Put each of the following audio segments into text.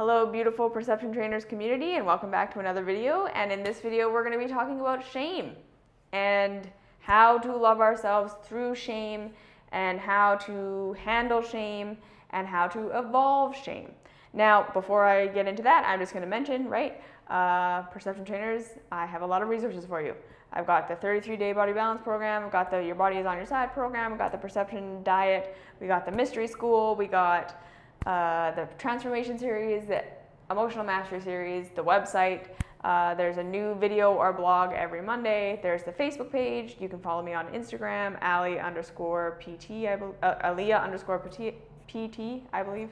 Hello, beautiful Perception Trainers community, and welcome back to another video. And in this video, we're going to be talking about shame and how to love ourselves through shame and how to handle shame and how to evolve shame. Now, before I get into that, I'm just going to mention, Perception Trainers, I have a lot of resources for you. I've got the 33-day body balance program, I've got the Your Body is on Your Side program, I've got the Perception Diet, we got the Mystery School, we got the Transformation series, the Emotional Mastery series, the website. There's a new video or blog every Monday. There's the Facebook page. You can follow me on Instagram, Aaliyah_PT, I believe.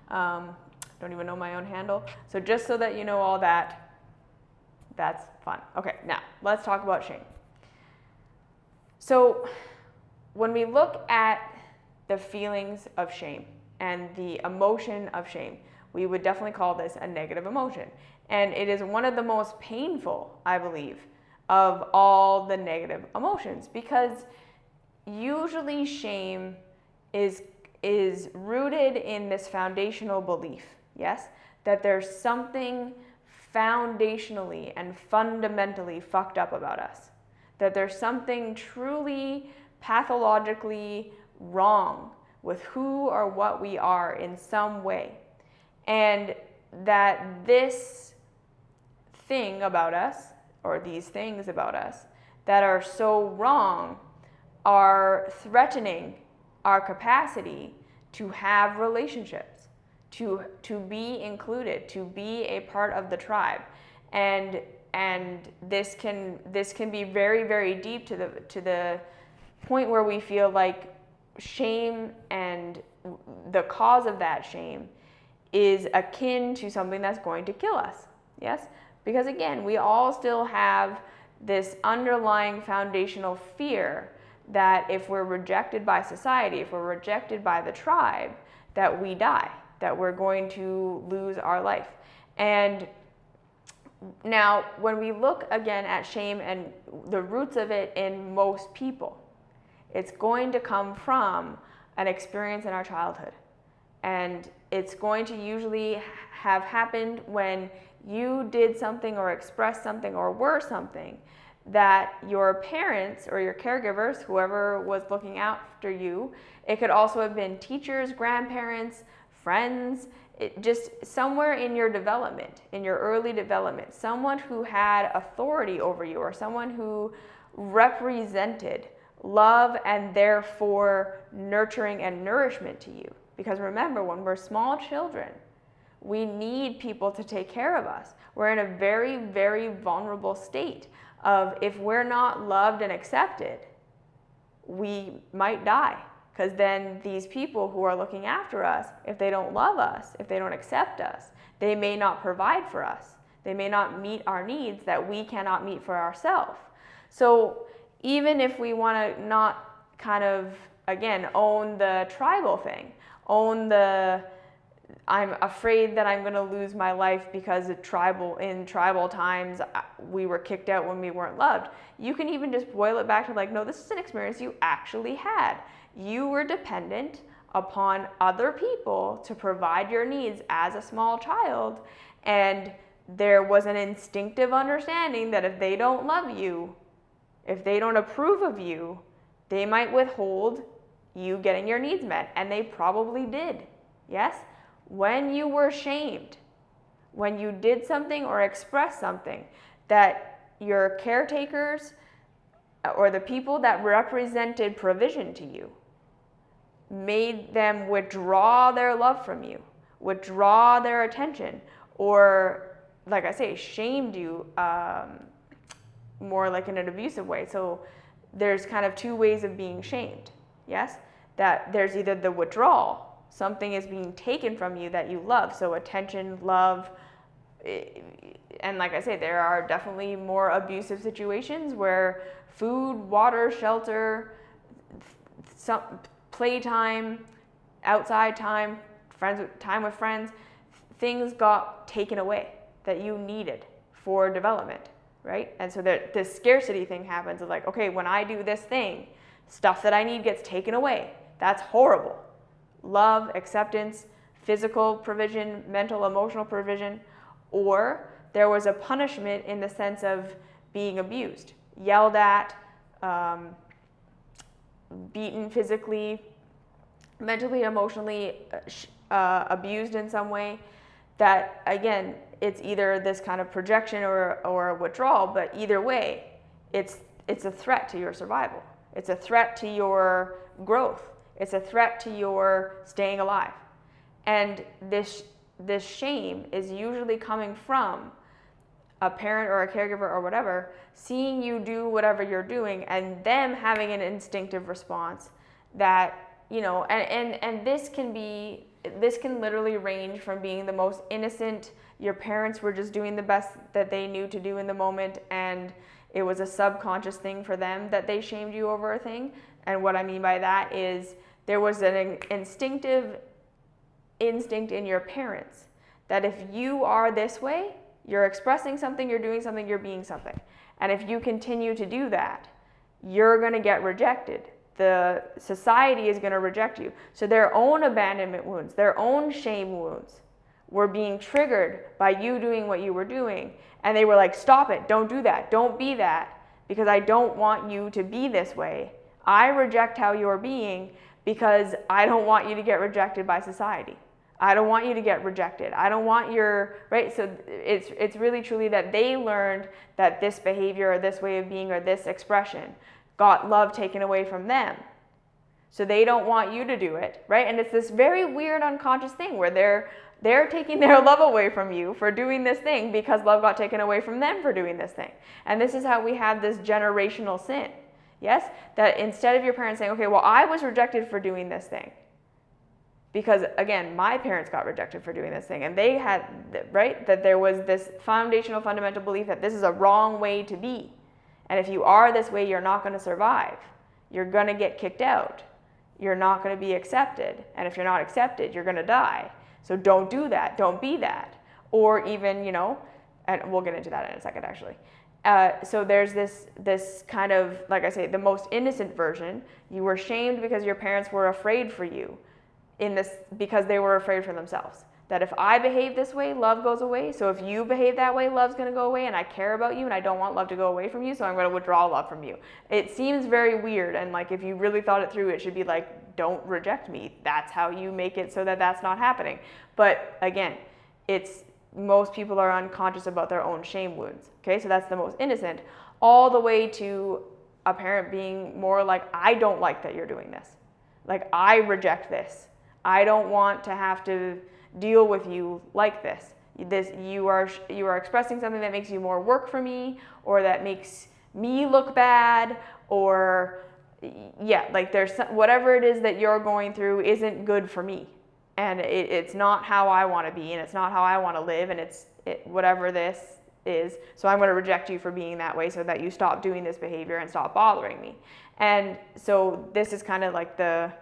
Don't even know my own handle. So just so that you know all that, that's fun. Okay, now let's talk about shame. So when we look at the feelings of shame and the emotion of shame, we would definitely call this a negative emotion. And it is one of the most painful, I believe, of all the negative emotions, because usually shame is rooted in this foundational belief, yes, that there's something foundationally and fundamentally fucked up about us, that there's something truly pathologically wrong with who or what we are in some way, and that this thing about us, or these things about us that are so wrong, are threatening our capacity to have relationships, to be included, to be a part of the tribe. And this can be very, very deep to the point where we feel like shame and the cause of that shame is akin to something that's going to kill us. Yes? Because again, we all still have this underlying foundational fear that if we're rejected by society, if we're rejected by the tribe, that we die, that we're going to lose our life. And now, when we look again at shame and the roots of it in most people, it's going to come from an experience in our childhood. And it's going to usually have happened when you did something or expressed something or were something that your parents or your caregivers, whoever was looking after you, it could also have been teachers, grandparents, friends, just somewhere in your development, in your early development, someone who had authority over you or someone who represented love and therefore nurturing and nourishment to you. Because remember, when we're small children, we need people to take care of us. We're in a very, very vulnerable state of, if we're not loved and accepted, we might die. Because then these people who are looking after us, if they don't love us, if they don't accept us, they may not provide for us. They may not meet our needs that we cannot meet for ourselves. So even if we want to not kind of, again, own the tribal thing, own the, I'm afraid that I'm going to lose my life because in tribal times we were kicked out when we weren't loved. You can even just boil it back to like, no, this is an experience you actually had. You were dependent upon other people to provide your needs as a small child, and there was an instinctive understanding that if they don't love you, if they don't approve of you, they might withhold you getting your needs met, and they probably did. Yes? When you were shamed, when you did something or expressed something that your caretakers or the people that represented provision to you made them withdraw their love from you, withdraw their attention, or, like I say, shamed you more like in an abusive way. So there's kind of two ways of being shamed. Yes? That there's either the withdrawal, something is being taken from you that you love, so attention, love, and like I say, there are definitely more abusive situations where food, water, shelter, some playtime, outside time, time with friends, things got taken away that you needed for development, right? And so this scarcity thing happens of like, okay, when I do this thing, stuff that I need gets taken away. That's horrible. Love, acceptance, physical provision, mental, emotional provision, or there was a punishment in the sense of being abused, yelled at, beaten physically, mentally, emotionally, abused in some way. That, again, it's either this kind of projection or withdrawal, but either way, it's a threat to your survival. It's a threat to your growth. It's a threat to your staying alive. And this shame is usually coming from a parent or a caregiver or whatever, seeing you do whatever you're doing and them having an instinctive response that, you know, and this can literally range from being the most innocent, your parents were just doing the best that they knew to do in the moment, and it was a subconscious thing for them that they shamed you over a thing. And what I mean by that is there was an instinctive instinct in your parents that if you are this way, you're expressing something, you're doing something, you're being something. And if you continue to do that, you're going to get rejected. The society is going to reject you. So their own abandonment wounds, their own shame wounds were being triggered by you doing what you were doing. And they were like, stop it, don't do that, don't be that, because I don't want you to be this way. I reject how you're being because I don't want you to get rejected by society. I don't want you to get rejected. I don't want your, right? So it's really truly that they learned that this behavior or this way of being or this expression got love taken away from them. So they don't want you to do it, right? And it's this very weird unconscious thing where they're taking their love away from you for doing this thing because love got taken away from them for doing this thing. And this is how we have this generational sin. Yes? That instead of your parents saying, okay, well, I was rejected for doing this thing. Because again, my parents got rejected for doing this thing, and they had, right, that there was this fundamental belief that this is a wrong way to be. And if you are this way, you're not going to survive. You're going to get kicked out. You're not going to be accepted. And if you're not accepted, you're going to die. So don't do that. Don't be that. Or even, you know, and we'll get into that in a second, actually. So there's this kind of, like I say, the most innocent version. You were shamed because your parents were afraid for you. Because they were afraid for themselves. That if I behave this way, love goes away. So if you behave that way, love's going to go away, and I care about you and I don't want love to go away from you, so I'm going to withdraw love from you. It seems very weird, and like if you really thought it through, it should be like, don't reject me. That's how you make it so that that's not happening. But again, most people are unconscious about their own shame wounds. Okay, so that's the most innocent, all the way to a parent being more like, I don't like that you're doing this. Like, I reject this. I don't want to have to deal with you like this. You are expressing something that makes you more work for me, or that makes me look bad, or yeah, like there's whatever it is that you're going through isn't good for me, and it's not how I want to be, and it's not how I want to live, and whatever this is. So I'm going to reject you for being that way, so that you stop doing this behavior and stop bothering me. And so this is kind of like the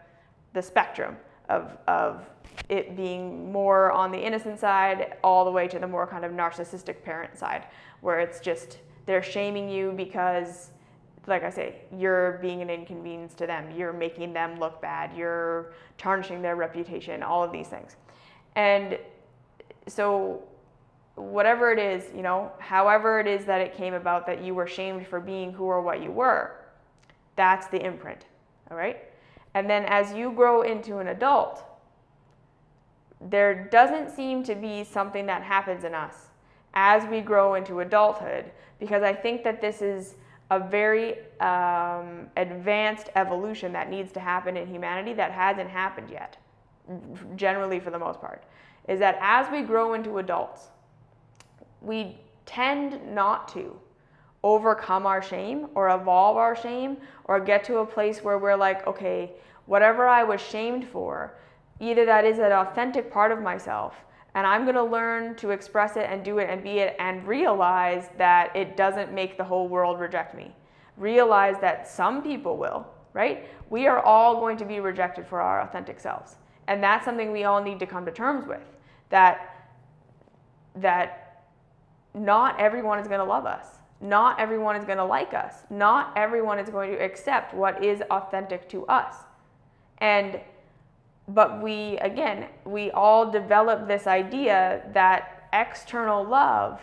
spectrum of it being more on the innocent side all the way to the more kind of narcissistic parent side, where it's just they're shaming you because, like I say, you're being an inconvenience to them, you're making them look bad, you're tarnishing their reputation, all of these things. And so whatever it is, you know, however it is that it came about that you were shamed for being who or what you were, that's the imprint, all right? And then as you grow into an adult, there doesn't seem to be something that happens in us as we grow into adulthood, because I think that this is a very advanced evolution that needs to happen in humanity that hasn't happened yet, generally for the most part, is that as we grow into adults, we tend not to overcome our shame or evolve our shame or get to a place where we're like, okay, whatever I was shamed for, either that is an authentic part of myself, and I'm going to learn to express it and do it and be it and realize that it doesn't make the whole world reject me. Realize that some people will, right? We are all going to be rejected for our authentic selves. And that's something we all need to come to terms with, that not everyone is going to love us. Not everyone is going to like us. Not everyone is going to accept what is authentic to us. And But we all develop this idea that external love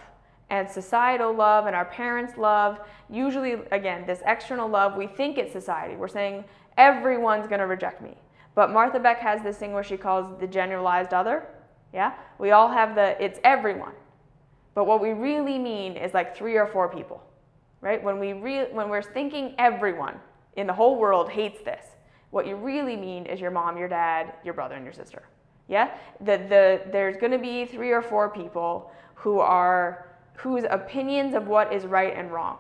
and societal love and our parents' love, usually, again, this external love, we think it's society. We're saying everyone's going to reject me. But Martha Beck has this thing where she calls the generalized other. Yeah? We all have it's everyone. But what we really mean is like 3 or 4 people, right? When we're thinking everyone in the whole world hates this, what you really mean is your mom, your dad, your brother, and your sister. Yeah? There's going to be 3 or 4 people whose opinions of what is right and wrong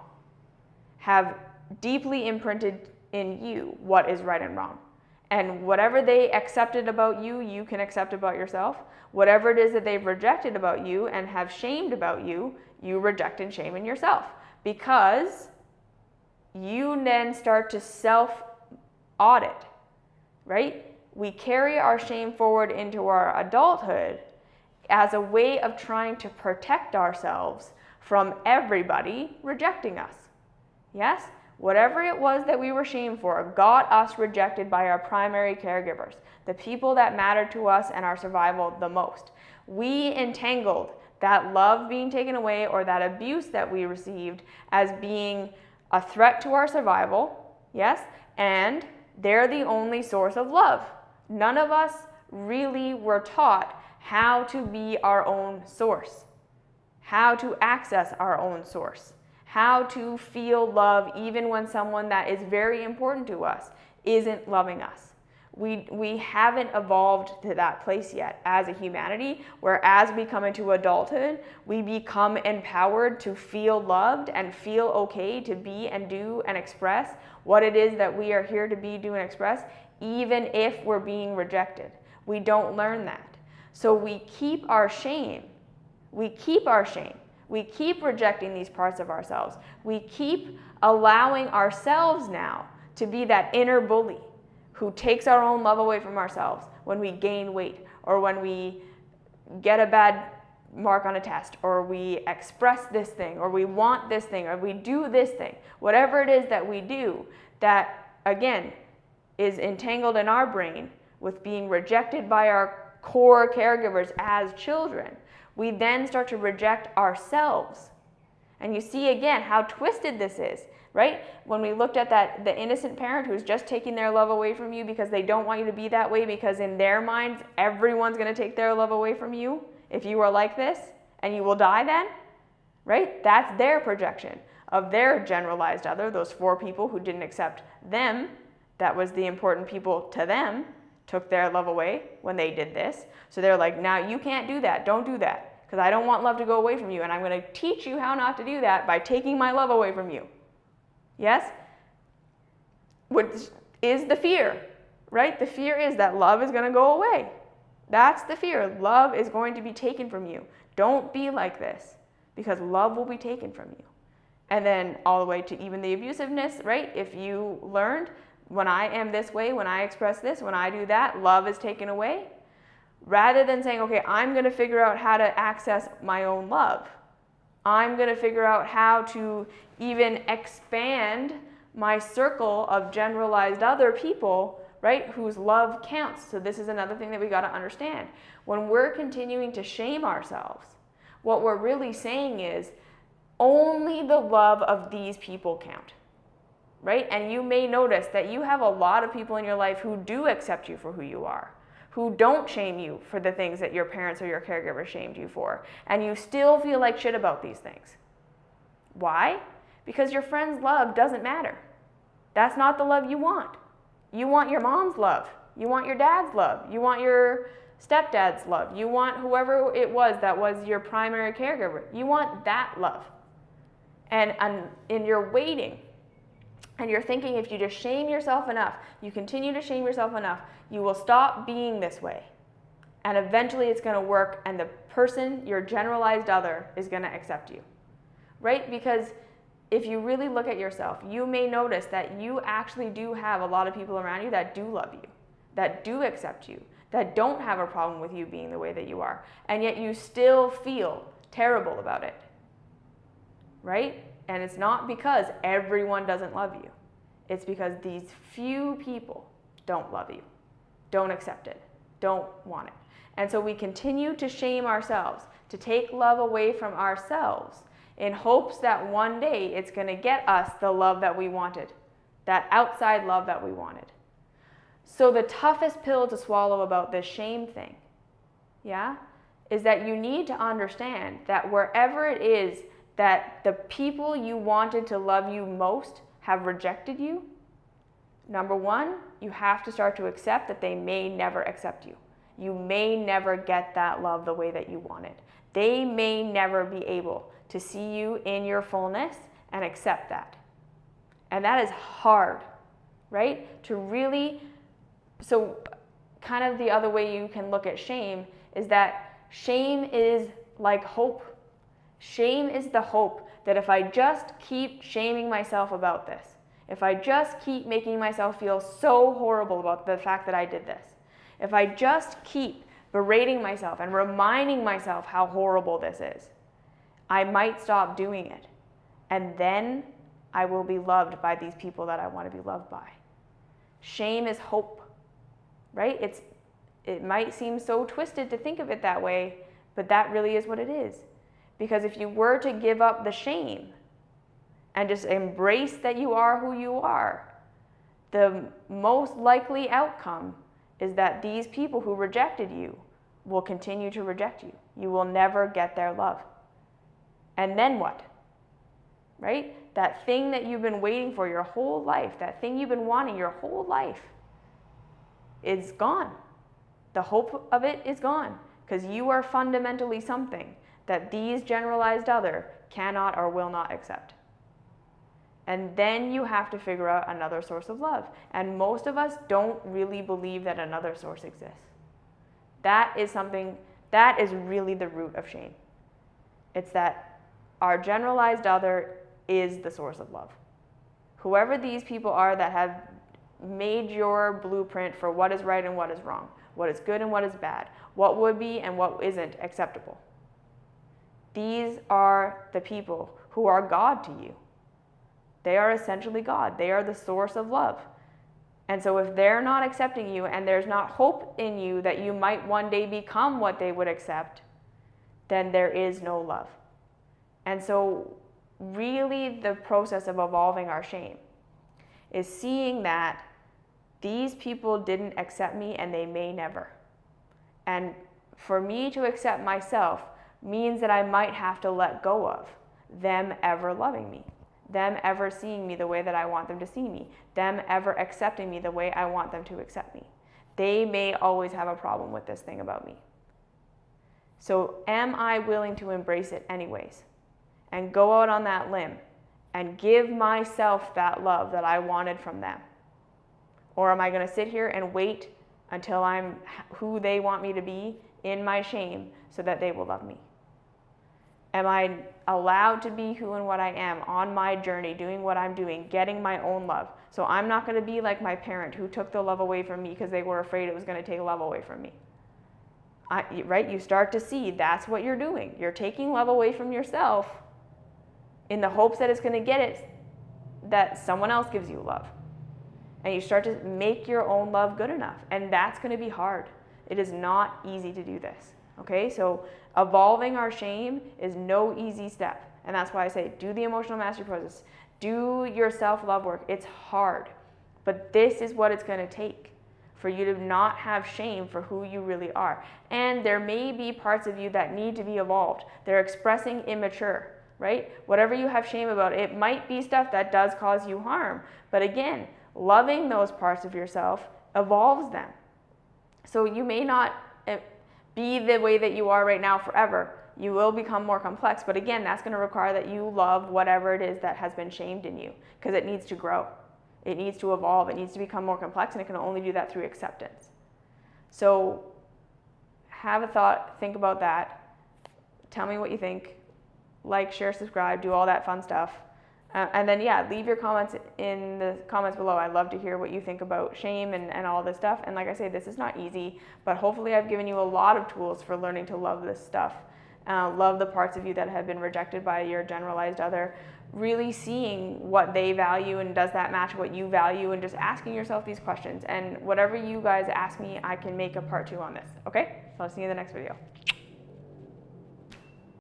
have deeply imprinted in you what is right and wrong. And whatever they accepted about you, you can accept about yourself. Whatever it is that they've rejected about you and have shamed about you, you reject and shame in yourself. Because you then start to self-audit, right? We carry our shame forward into our adulthood as a way of trying to protect ourselves from everybody rejecting us. Yes? Whatever it was that we were shamed for got us rejected by our primary caregivers, the people that mattered to us and our survival the most. We entangled that love being taken away or that abuse that we received as being a threat to our survival, yes? And they're the only source of love. None of us really were taught how to be our own source, how to access our own source, how to feel love even when someone that is very important to us isn't loving us. We haven't evolved to that place yet as a humanity, where as we come into adulthood, we become empowered to feel loved and feel okay to be and do and express what it is that we are here to be, do, and express, even if we're being rejected. We don't learn that. So we keep our shame. We keep rejecting these parts of ourselves. We keep allowing ourselves now to be that inner bully who takes our own love away from ourselves when we gain weight, or when we get a bad mark on a test, or we express this thing, or we want this thing, or we do this thing. Whatever it is that we do that, again, is entangled in our brain with being rejected by our core caregivers as children, we then start to reject ourselves. And you see again how twisted this is, right? When we looked at the innocent parent who's just taking their love away from you because they don't want you to be that way, because in their minds, everyone's going to take their love away from you if you are like this, and you will die then, right? That's their projection of their generalized other, those 4 people who didn't accept them, that was the important people to them, took their love away when they did this. So they're like, now you can't do that, don't do that, because I don't want love to go away from you, and I'm going to teach you how not to do that by taking my love away from you. Yes? Which is the fear, right? The fear is that love is going to go away. That's the fear. Love is going to be taken from you. Don't be like this, because love will be taken from you. And then all the way to even the abusiveness, right? If you learned, when I am this way, when I express this, when I do that, love is taken away. Rather than saying, okay, I'm going to figure out how to access my own love. I'm going to figure out how to even expand my circle of generalized other people, right, whose love counts. So this is another thing that we got to understand. When we're continuing to shame ourselves, what we're really saying is only the love of these people count, right? And you may notice that you have a lot of people in your life who do accept you for who you are, who don't shame you for the things that your parents or your caregiver shamed you for, and you still feel like shit about these things. Why? Because your friend's love doesn't matter. That's not the love you want. You want your mom's love. You want your dad's love. You want your stepdad's love. You want whoever it was that was your primary caregiver. You want that love. And you're waiting, and you're thinking if you just shame yourself enough, you continue to shame yourself enough, you will stop being this way. And eventually it's going to work, and the person, your generalized other, is going to accept you. Right? Because if you really look at yourself, you may notice that you actually do have a lot of people around you that do love you, that do accept you, that don't have a problem with you being the way that you are. And yet you still feel terrible about it. Right? And it's not because everyone doesn't love you. It's because these few people don't love you, don't accept it, don't want it. And so we continue to shame ourselves, to take love away from ourselves in hopes that one day it's going to get us the love that we wanted, that outside love that we wanted. So the toughest pill to swallow about this shame thing, is that you need to understand that wherever it is that the people you wanted to love you most have rejected you, number one, you have to start to accept that they may never accept you. You may never get that love the way that you wanted. They may never be able to see you in your fullness and accept that. And that is hard, right? To really, so kind of the other way you can look at shame is that shame is like hope. Shame is the hope that if I just keep shaming myself about this, if I just keep making myself feel so horrible about the fact that I did this, if I just keep berating myself and reminding myself how horrible this is, I might stop doing it. And then I will be loved by these people that I want to be loved by. Shame is hope, right? It might seem so twisted to think of it that way, but that really is what it is. Because if you were to give up the shame and just embrace that you are who you are, the most likely outcome is that these people who rejected you will continue to reject you. You will never get their love. And then what? Right? That thing that you've been waiting for your whole life, that thing you've been wanting your whole life, is gone. The hope of it is gone because you are fundamentally something that these generalized other cannot or will not accept. And then you have to figure out another source of love. And most of us don't really believe that another source exists. That is really the root of shame. It's that our generalized other is the source of love. Whoever these people are that have made your blueprint for what is right and what is wrong, what is good and what is bad, what would be and what isn't acceptable. These are the people who are God to you. They are essentially God. They are the source of love. And so if they're not accepting you and there's not hope in you that you might one day become what they would accept, then there is no love. And so really the process of evolving our shame is seeing that these people didn't accept me and they may never. And for me to accept myself means that I might have to let go of them ever loving me, them ever seeing me the way that I want them to see me, them ever accepting me the way I want them to accept me. They may always have a problem with this thing about me. So am I willing to embrace it anyways and go out on that limb and give myself that love that I wanted from them? Or am I going to sit here and wait until I'm who they want me to be in my shame so that they will love me? Am I allowed to be who and what I am on my journey, doing what I'm doing, getting my own love? So I'm not going to be like my parent who took the love away from me because they were afraid it was going to take love away from me. Right? You start to see that's what you're doing. You're taking love away from yourself in the hopes that it's going to get it, that someone else gives you love. And you start to make your own love good enough. And that's going to be hard. It is not easy to do this. Okay, so evolving our shame is no easy step. And that's why I say do the emotional mastery process. Do your self-love work. It's hard. But this is what it's going to take for you to not have shame for who you really are. And there may be parts of you that need to be evolved. They're expressing immature, right? Whatever you have shame about, it might be stuff that does cause you harm. But again, loving those parts of yourself evolves them. So you may not be the way that you are right now forever. You will become more complex, but again, that's going to require that you love whatever it is that has been shamed in you, because it needs to grow. It needs to evolve. It needs to become more complex, and it can only do that through acceptance. So have a thought, think about that. Tell me what you think. Like, share, subscribe, do all that fun stuff. And then, leave your comments in the comments below. I'd love to hear what you think about shame and all this stuff. And like I say, this is not easy, but hopefully I've given you a lot of tools for learning to love this stuff Love the parts of you that have been rejected by your generalized other. Really seeing what they value and does that match what you value, and just asking yourself these questions. And whatever you guys ask me, I can make a part 2 on this. Okay? So I'll see you in the next video.